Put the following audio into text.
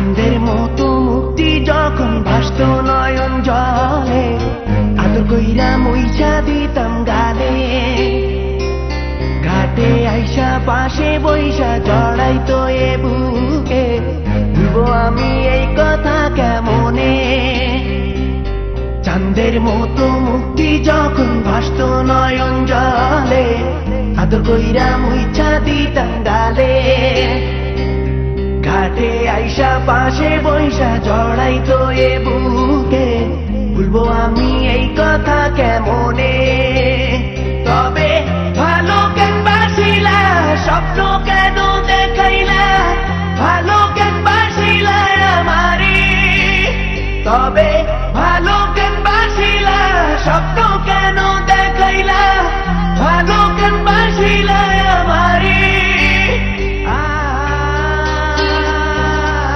চাঁদের মতো মুক্তি যখন ভাসত নয়ন জলে, আদর কইরা মুইছা দিতাম গালে। ঘাটে আইসা পাশে বইসা জড়াইতো এ বুকে, ভুলবো আমি এই কথা কেমনে। চাঁদের মতো মুক্তি যখন ভাসত নয়ন জলে, আদর কইরা মুইছা দিতাম গালে। ঘাটে আইসা পাশে বইসা জড়াইতো এ বুকে, ভুলবো আমি এই কথা কেমন।